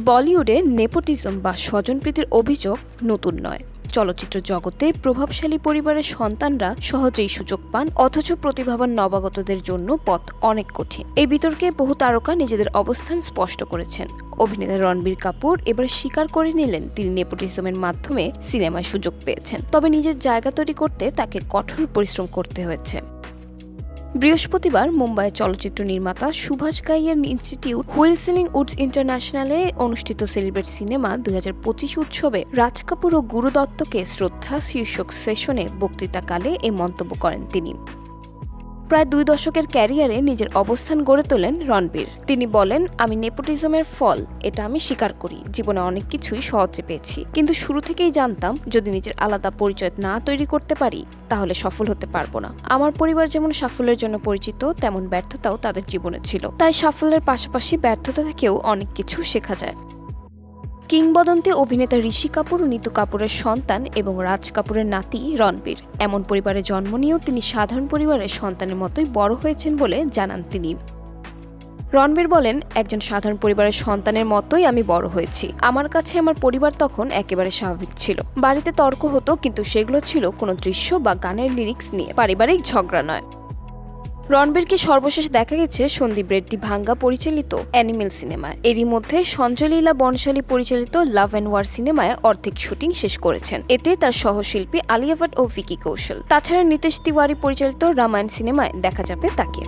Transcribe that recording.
বলিউডে নেপোটিজম বা স্বজনপ্রীতির অভিযোগ নতুন নয়। চলচ্চিত্র জগতে প্রভাবশালী পরিবারের সন্তানরা সহজেই সুযোগ পান, অথচ প্রতিভাবান নবাগতদের জন্য পথ অনেক কঠিন। এই বিতর্কে বহু তারকা নিজেদের অবস্থান স্পষ্ট করেছেন। অভিনেতা রণবীর কাপুর এবার স্বীকার করে নিলেন তিনি নেপোটিজমের মাধ্যমে সিনেমায় সুযোগ পেয়েছেন, তবে নিজের জায়গা তৈরি করতে তাকে কঠোর পরিশ্রম করতে হয়েছে। বৃহস্পতিবার মুম্বাইয়ের চলচ্চিত্র নির্মাতা সুভাষ গাইয়ের ইনস্টিটিউট হুইলসিলিং উডস ইন্টারন্যাশনালে অনুষ্ঠিত সেলিব্রেট সিনেমা 2025 উৎসবে রাজ কাপুর ও গুরু দত্তকে শ্রদ্ধা শীর্ষক সেশনে বক্তৃতাকালে এই মন্তব্য করেন তিনি। প্রায় 2 দশকের ক্যারিয়ারে নিজের অবস্থান গড়ে তোলেন রণবীর। তিনি বলেন, আমি নেপোটিজমের ফল, এটা আমি স্বীকার করি। জীবনে অনেক কিছুই সহজে পেয়েছি, কিন্তু শুরু থেকেই জানতাম যদি নিজের আলাদা পরিচয় না তৈরি করতে পারি তাহলে সফল হতে পারবো না। আমার পরিবার যেমন সাফল্যের জন্য পরিচিত, তেমন ব্যর্থতাও তাদের জীবনে ছিল। তাই সাফল্যের পাশাপাশি ব্যর্থতা থেকেও অনেক কিছু শেখা যায়। কিংবদন্তি অভিনেতা ঋষি কাপুর ও নিতু কাপুরের সন্তান এবং রাজ কাপুরের নাতি রণবীর। এমন পরিবারে জন্ম নিয়েও তিনি সাধারণ পরিবারের সন্তানের মতোই বড় হয়েছেন বলে জানান তিনি। রণবীর বলেন, একজন সাধারণ পরিবারের সন্তানের মতোই আমি বড় হয়েছি। আমার কাছে আমার পরিবার তখন একেবারে স্বাভাবিক ছিল। বাড়িতে তর্ক হতো, কিন্তু সেগুলো ছিল কোনো দৃশ্য বা গানের লিরিক্স নিয়ে, পারিবারিক ঝগড়া নয়। রণবীরকে সর্বশেষ দেখা গেছে সন্দীপ রেড্ডি ভাঙ্গা পরিচালিত অ্যানিমেল সিনেমায়। এরই মধ্যে সঞ্জয় লীলা বনশালী পরিচালিত লাভ অ্যান্ড ওয়ার সিনেমায় অর্ধেক শুটিং শেষ করেছেন। এতে তার সহশিল্পী আলিয়া ভাট ও ভিকি কৌশল। তাছাড়া নিতেশ তিওয়ারি পরিচালিত রামায়ণ সিনেমায় দেখা যাবে তাকে।